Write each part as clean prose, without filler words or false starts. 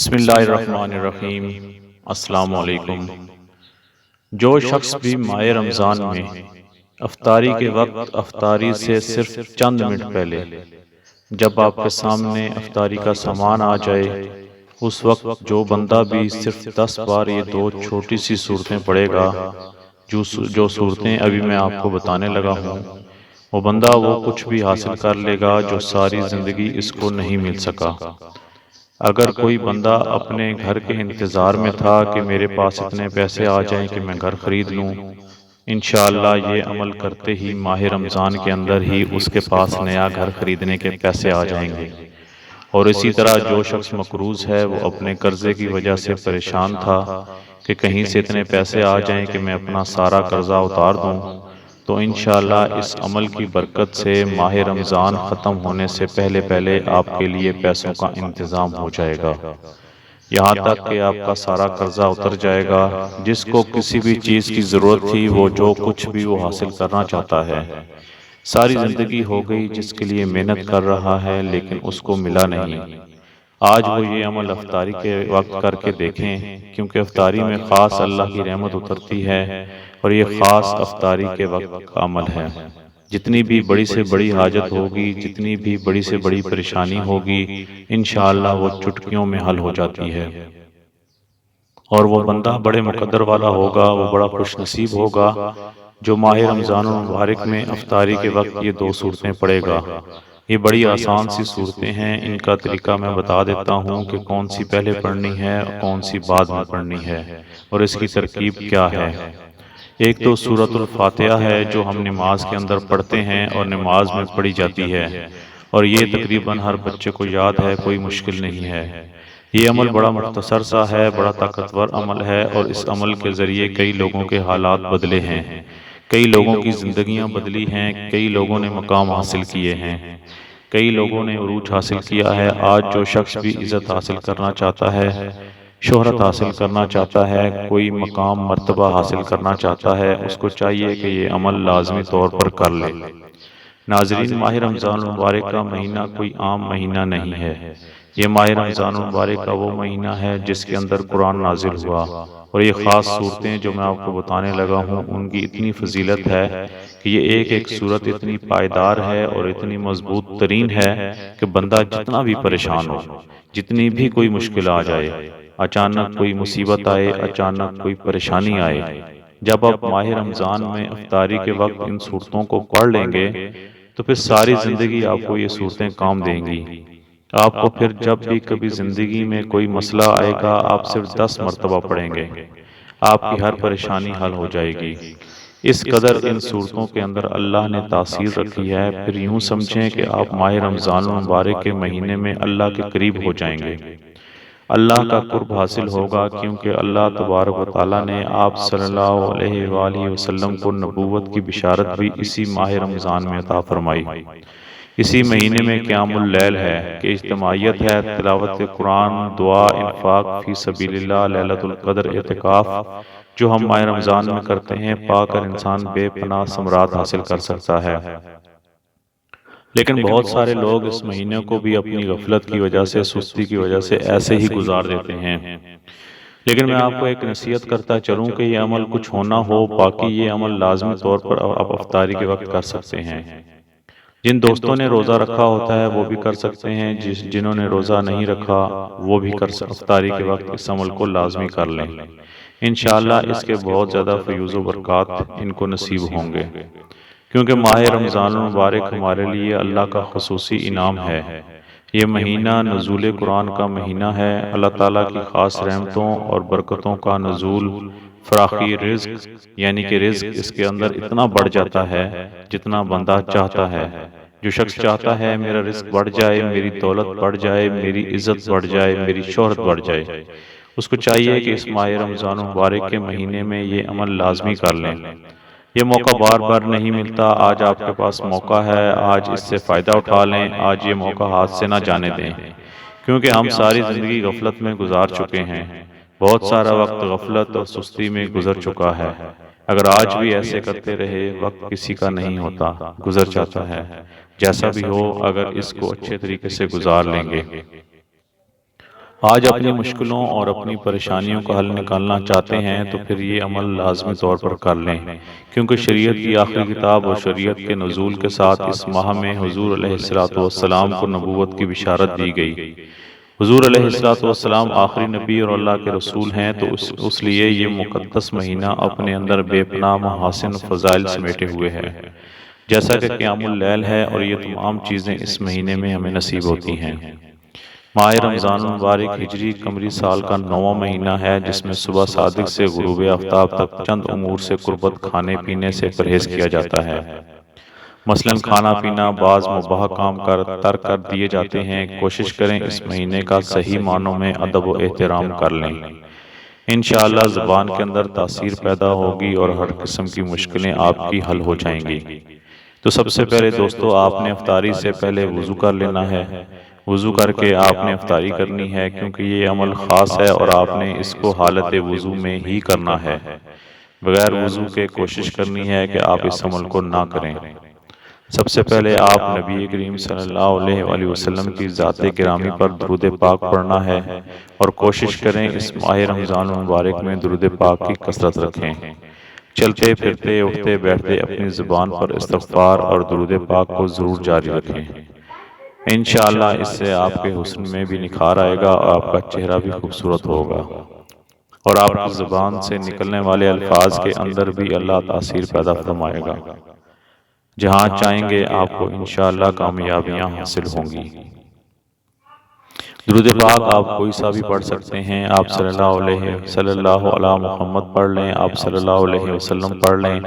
بسم اللہ الرحمن الرحیم۔ السلام علیکم۔ جو شخص بھی ماہ رمضان میں افطاری کے وقت افطاری سے صرف چند منٹ پہلے جب آپ کے سامنے افطاری کا سامان آ جائے، اس وقت جو بندہ بھی صرف 10 بار یہ دو چھوٹی سی صورتیں پڑھے گا، جو صورتیں ابھی میں آپ کو بتانے لگا ہوں، وہ بندہ وہ کچھ بھی حاصل کر لے گا جو ساری زندگی اس کو نہیں مل سکا۔ اگر کوئی بندہ اپنے گھر کے انتظار میں تھا کہ میرے پاس اتنے پیسے آ جائیں کہ میں گھر خرید لوں، انشاءاللہ یہ عمل کرتے ہی ماہ رمضان کے اندر ہی اس کے پاس نیا گھر خریدنے کے پیسے آ جائیں گے۔ اور اسی طرح جو شخص مقروض ہے، وہ اپنے قرضے کی وجہ سے پریشان تھا کہ کہیں سے اتنے پیسے آ جائیں کہ میں اپنا سارا قرضہ اتار دوں، تو انشاءاللہ اس عمل کی برکت سے ماہ رمضان ختم ہونے سے پہلے پہلے آپ کے لیے پیسوں کا انتظام ہو جائے گا، یہاں تک کہ آپ کا سارا قرضہ اتر جائے گا۔ جس کو کسی بھی چیز کی ضرورت تھی، وہ جو کچھ بھی وہ حاصل کرنا چاہتا ہے، ساری زندگی ہو گئی جس کے لیے محنت کر رہا ہے لیکن اس کو ملا نہیں، آج وہ یہ عمل افطاری کے وقت کر کے دیکھیں، کیونکہ افطاری میں خاص اللہ کی رحمت اترتی ہے، اور یہ خاص افطاری کے وقت کا عمل ہے۔ جتنی بھی بڑی سے بڑی حاجت ہوگی، جتنی بھی بڑی سے بڑی پریشانی ہوگی، انشاءاللہ وہ چٹکیوں میں حل ہو جاتی ہے، اور وہ بندہ بڑے مقدر والا ہوگا، وہ بڑا خوش نصیب ہوگا جو ماہ رمضان المبارک میں افطاری کے وقت یہ دو صورتیں پڑھے گا۔ یہ بڑی آسان سی صورتیں ہیں، ان کا طریقہ میں بتا دیتا ہوں کہ کون سی پہلے پڑھنی ہے اور کون سی بعد میں پڑھنی ہے، اور اس کی ترکیب کیا ہے۔ ایک تو سورۃ الفاتحہ ہے جو ہم نماز کے اندر پڑھتے ہیں اور نماز میں پڑھی جاتی ہے، اور یہ تقریباً ہر بچے کو یاد ہے، کوئی مشکل نہیں ہے۔ یہ عمل بڑا مختصر سا ہے، بڑا طاقتور عمل ہے، اور اس عمل کے ذریعے کئی لوگوں کے حالات بدلے ہیں، کئی لوگوں کی زندگیاں بدلی ہیں، کئی لوگوں نے مقام حاصل کیے ہیں، کئی لوگوں نے عروج حاصل کیا ہے۔ آج جو شخص بھی عزت حاصل کرنا چاہتا ہے، شہرت حاصل کرنا چاہتا ہے، کوئی مقام مرتبہ حاصل کرنا چاہتا ہے، اس کو چاہیے کہ یہ عمل لازمی طور پر کر لے۔ ناظرین، ماہ رمضان المبارک کا مہینہ کوئی عام مہینہ نہیں ہے، یہ ماہ رمضان المبارک کا وہ مہینہ ہے جس کے اندر قرآن نازل ہوا، اور یہ خاص صورتیں جو میں آپ کو بتانے لگا ہوں، ان کی اتنی فضیلت ہے کہ یہ ایک ایک صورت اتنی پائیدار ہے اور اتنی مضبوط ترین ہے کہ بندہ جتنا بھی پریشان ہو، جتنی بھی کوئی مشکل آ جائے، اچانک کوئی مصیبت آئے، اچانک کوئی پریشانی آئے، جب آپ ماہ رمضان میں افطاری کے وقت ان صورتوں کو پڑھ لیں گے تو پھر ساری زندگی آپ کو یہ صورتیں کام دیں گی۔ آپ کو پھر جب بھی کبھی زندگی میں کوئی مسئلہ آئے گا، آپ صرف 10 مرتبہ پڑھیں گے، آپ کی ہر پریشانی حل ہو جائے گی۔ اس قدر ان صورتوں کے اندر اللہ نے تاثیر رکھی ہے، پھر یوں سمجھیں کہ آپ ماہ رمضان المبارک کے مہینے میں اللہ کے قریب ہو جائیں گے، اللہ کا قرب حاصل ہوگا، کیونکہ اللہ تبارک و تعالیٰ نے آپ صلی اللہ علیہ وآلہ وسلم کو نبوت کی بشارت بھی اسی ماہ رمضان میں عطا فرمائی۔ اسی مہینے میں قیام اللیل ہے کہ اجتماعیت ہے، تلاوت قرآن، دعا، انفاق فی سبیل اللہ، لیلۃ القدر، اعتکاف جو ہم ماہ رمضان میں کرتے ہیں، پا کر انسان بے پناہ ثمرات حاصل کر سکتا ہے۔ لیکن بہت سارے لوگ اس مہینے کو بھی اپنی غفلت کی وجہ سے، سستی کی وجہ سے ایسے ہی گزار دیتے ہیں۔ لیکن میں آپ کو ایک نصیحت کرتا چلوں کہ یہ عمل کچھ ہونا ہو، باقی یہ عمل لازمی طور پر آپ افطاری کے وقت کر سکتے ہیں۔ جن دوستوں نے روزہ رکھا ہوتا ہے وہ بھی کر سکتے ہیں، جنہوں نے روزہ نہیں رکھا وہ بھی افطاری کے وقت اس عمل کو لازمی کر لیں، انشاءاللہ اس کے بہت زیادہ فیوز و برکات ان کو نصیب ہوں گے، کیونکہ ماہ رمضان المبارک ہمارے لیے اللہ کا خصوصی انعام ہے۔ یہ مہینہ نزول قرآن کا مہینہ ہے، اللہ تعالیٰ کی خاص رحمتوں اور برکتوں کا نزول، فراخی رزق، یعنی کہ رزق اس کے اندر اتنا بڑھ جاتا ہے جتنا بندہ چاہتا ہے۔ جو شخص چاہتا ہے میرا رزق بڑھ جائے، میری دولت بڑھ جائے، میری عزت بڑھ جائے، میری شہرت بڑھ جائے، اس کو چاہیے کہ اس ماہ رمضان مبارک کے مہینے میں یہ عمل لازمی کر لیں۔ یہ موقع بار بار نہیں ملتا، آج آپ کے پاس موقع ہے، آج اس سے فائدہ اٹھا لیں، آج یہ موقع ہاتھ سے نہ جانے دیں، کیونکہ ہم ساری زندگی غفلت میں گزار چکے ہیں، بہت سارا وقت غفلت اور سستی میں گزر چکا ہے۔ اگر آج بھی ایسے کرتے رہے، وقت کسی کا نہیں ہوتا، گزر جاتا ہے۔ جیسا بھی ہو، اگر اس کو اچھے طریقے سے گزار لیں گے آج اپنی مشکلوں اور اپنی پریشانیوں کا حل نکالنا چاہتے ہیں تو پھر یہ عمل لازمی طور پر کر لیں، کیونکہ شریعت کی آخری کتاب اور شریعت کے نزول کے ساتھ اس ماہ میں حضور علیہ السلام کو نبوت کی بشارت دی گئی۔ حضور علیہ السلام آخری نبی اور اللہ کے رسول ہیں، تو اس لیے یہ مقدس مہینہ اپنے اندر بے پناہ محاسن فضائل سمیٹے ہوئے ہے، جیسا کہ قیام اللیل ہے، اور یہ تمام چیزیں اس مہینے میں ہمیں نصیب ہوتی ہیں۔ ماہ رمضان المبارک ہجری قمری سال کا 9واں مہینہ ہے، جس میں صبح صادق سے غروب آفتاب تک چند امور سے قربت کھانے پینے سے پرہیز کیا جاتا ہے۔ مثلاً کھانا پینا بعض مباح کام ترک کر دیے جاتے ہیں۔ کوشش کریں اس مہینے کا صحیح معنوں میں ادب و احترام کر لیں۔ انشاءاللہ زبان کے اندر تاثیر پیدا ہوگی اور ہر قسم کی مشکلیں آپ کی حل ہو جائیں گی۔ تو سب سے پہلے دوستو، آپ نے افطاری سے پہلے وضو کر لینا ہے۔ وضو کر کے آپ نے افطاری کرنی ہے، کیونکہ یہ عمل خاص ہے اور آپ نے اس کو حالت وضو میں ہی کرنا ہے۔ بغیر وضو کے کوشش کرنی ہے کہ آپ اس عمل کو نہ کریں۔ سب سے پہلے آپ نبی کریم صلی اللہ علیہ وآلہ وسلم کی ذات گرامی پر درود پاک پڑھنا ہے، اور کوشش کریں اس ماہ رمضان المبارک میں درود پاک کی کثرت رکھیں۔ چلتے پھرتے اٹھتے بیٹھتے اپنی زبان پر استغفار اور درود پاک کو ضرور جاری رکھیں۔ انشاءاللہ اس سے آپ کے حسن میں بھی نکھار آئے گا اور آپ کا چہرہ بھی خوبصورت ہوگا، اور آپ کی زبان سے نکلنے والے الفاظ کے اندر بھی اللہ تاثیر پیدا فرمائے گا۔ جہاں چاہیں گے آپ کو انشاءاللہ کامیابیاں حاصل ہوں گی۔ درود پاک آپ کوئی سا بھی پڑھ سکتے ہیں۔ آپ صلی اللہ علیہ محمد پڑھ لیں، آپ صلی اللہ علیہ وسلم پڑھ لیں۔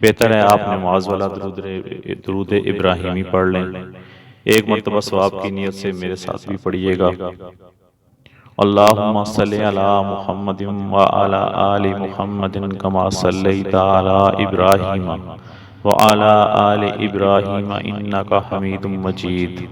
بہتر ہے آپ نماز والا درود ابراہیمی پڑھ لیں۔ ایک مرتبہ ثواب کی نیت سے میرے ساتھ بھی پڑھیے گا۔ اللہم صلی علی محمد وعلی آل محمد کما صلیت علی ابراہیم وعلی آل ابراہیم انکا حمید مجید۔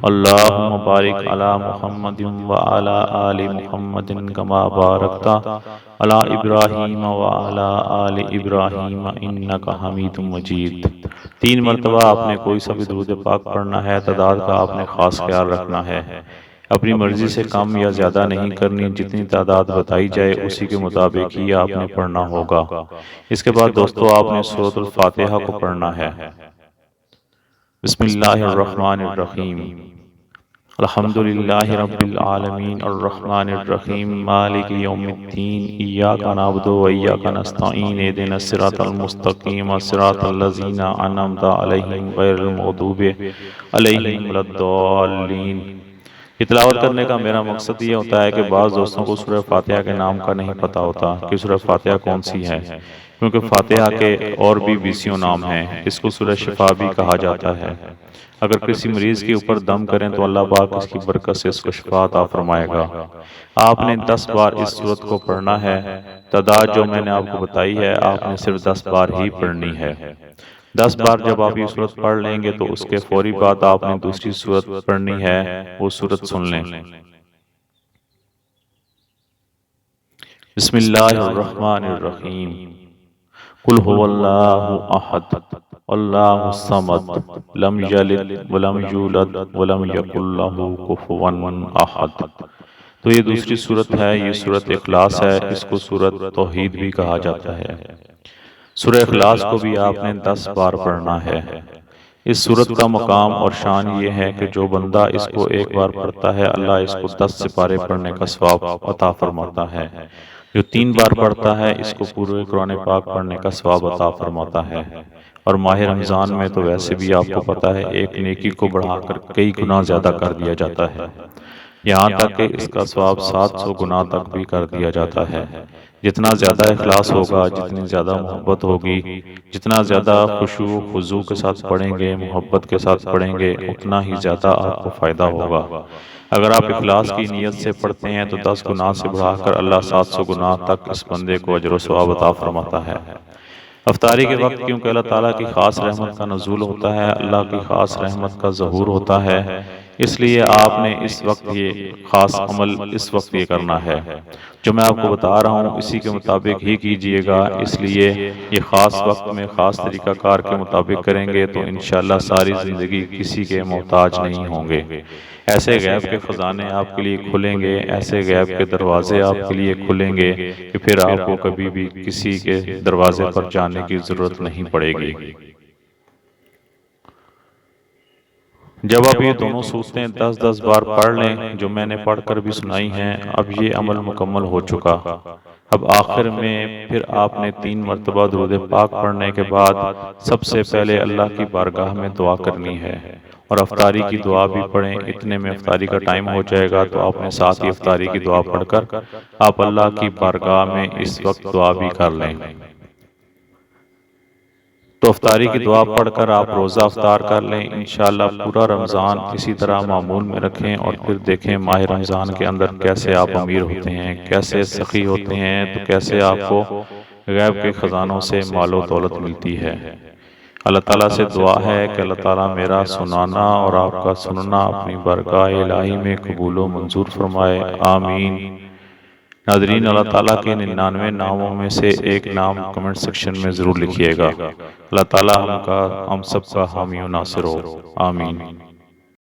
اللہم بارک علی محمد وعلی آل محمد کما بارکت علی ابراہیم وعلی آل ابراہیم انکا حمید مجید۔ 3 مرتبہ آپ نے کوئی سا بھی درود پاک پڑھنا ہے۔ تعداد کا آپ نے خاص خیال رکھنا ہے، اپنی مرضی سے کم یا زیادہ نہیں کرنی۔ جتنی تعداد بتائی جائے اسی کے مطابق ہی آپ نے پڑھنا ہوگا۔ اس کے بعد دوستو آپ نے سورۃ الفاتحہ کو پڑھنا ہے۔ بسم اللہ الرحمن الرحیم، الحمدللہ رب العالمین الرحمن الرحیم مالک یوم الدین، ایاک نعبد و ایاک نستعین، اہدنا الصراط المستقیم صراط الذین انعمت علیہم غیر المغضوب علیہم ولا الضالین۔ یہ تلاوت کرنے کا میرا مقصد یہ ہوتا ہے کہ بعض دوستوں کو سورہ فاتحہ کے نام کا نہیں پتہ ہوتا کہ سورہ فاتحہ کون سی ہے، کیونکہ فاتحہ کے اور بھی 20 نام ہیں۔ اس کو سورہ شفا بھی کہا جاتا ہے۔ اگر کسی مریض کے اوپر دم کریں تو اللہ پاک اس کی برکت سے اس کو شفا عطا فرمائے گا۔ آپ نے 10 بار اس سورت کو پڑھنا ہے۔ تعداد جو میں نے آپ کو بتائی ہے آپ نے صرف 10 بار ہی پڑھنی ہے۔ 10 بار جب آپ یہ سورت پڑھ لیں گے تو اس کے فوری بعد آپ نے دوسری سورت پڑھنی ہے، وہ سورت سن لیں۔ بسم اللہ الرحمن الرحیم، قل هو اللہ احد اللہ الصمد لم یلد ولم یولد ولم یکن لہ کفوا احد۔ تو یہ دوسری سورت ہے، یہ سورت اخلاص ہے۔ اس کو سورت توحید بھی کہا جاتا ہے۔ سورہ اخلاص کو بھی آپ نے 10 بار پڑھنا ہے۔ اس سورت کا مقام اور شان یہ ہے کہ جو بندہ اس کو ایک بار پڑھتا ہے اللہ اس کو 10 سپارے پڑھنے کا ثواب عطا فرماتا ہے۔ جو 3 بار پڑھتا ہے اس کو پورے قرآن پاک پڑھنے کا ثواب عطا فرماتا ہے۔ اور ماہ رمضان میں تو ویسے بھی آپ کو پتہ ہے ایک نیکی کو بڑھا کر کئی گنا زیادہ کر دیا جاتا ہے، یہاں تک کہ اس کا ثواب 700 گنا تک بھی کر دیا جاتا ہے۔ جتنا زیادہ اخلاص ہوگا، جتنی زیادہ محبت ہوگی، جتنا زیادہ خشوع و خضوع کے ساتھ پڑھیں گے، محبت کے ساتھ پڑھیں گے، اتنا ہی زیادہ آپ کو فائدہ ہوگا۔ اگر آپ اخلاص کی نیت سے پڑھتے ہیں تو 10 گنا سے بڑھا کر اللہ 700 گنا تک اس بندے کو اجر و ثواب عطا فرماتا ہے۔ افطاری کے وقت کیونکہ اللہ تعالیٰ کی خاص رحمت کا نزول ہوتا ہے، اللہ کی خاص رحمت کا ظہور ہوتا ہے، اس لیے آپ نے اس وقت یہ خاص عمل اس وقت یہ کرنا ہے جو میں آپ کو بتا رہا ہوں، اسی کے مطابق ہی کیجئے گا۔ اس لیے یہ خاص وقت میں خاص طریقہ کار کے مطابق کریں گے تو انشاءاللہ ساری زندگی کسی کے محتاج نہیں ہوں گے۔ ایسے غیب کے خزانے آپ کے لیے کھلیں گے، ایسے غیب کے دروازے آپ کے لیے کھلیں گے کہ پھر آپ کو کبھی بھی کسی کے دروازے پر جانے کی ضرورت نہیں پڑے گی۔ جب آپ یہ دونوں صورتیں 10 بار پڑھ لیں جو میں نے پڑھ کر بھی سنائی ہیں، اب یہ عمل مکمل ہو چکا۔ اب آخر میں پھر آپ نے 3 مرتبہ درود پاک پڑھنے کے بعد سب سے پہلے اللہ کی بارگاہ میں دعا کرنی ہے، اور افطاری کی دعا بھی پڑھیں۔ اتنے میں افطاری کا ٹائم ہو جائے گا تو آپ نے ساتھ ہی افطاری کی دعا پڑھ کر آپ اللہ کی بارگاہ میں اس وقت دعا بھی کر لیں۔ تو افطاری کی دعا پڑھ کر آپ روزہ افطار کر لیں۔ انشاءاللہ پورا رمضان اسی طرح معمول میں رکھیں، اور پھر دیکھیں ماہ رمضان کے اندر کیسے آپ امیر ہوتے ہیں، کیسے سخی ہوتے ہیں، تو کیسے آپ کو غیب کے خزانوں سے مال و دولت ملتی ہے۔ اللہ تعالیٰ سے دعا ہے کہ اللہ تعالیٰ میرا سنانا اور آپ کا سننا اپنی بارگاہ الہی میں قبول و منظور فرمائے، آمین۔ ناظرین، اللہ تعالیٰ کے 99 ناموں میں سے ایک نام کمنٹ سیکشن میں ضرور لکھیے گا۔ اللہ تعالیٰ ہم سب کا حامی و ناصر ہو، آمین۔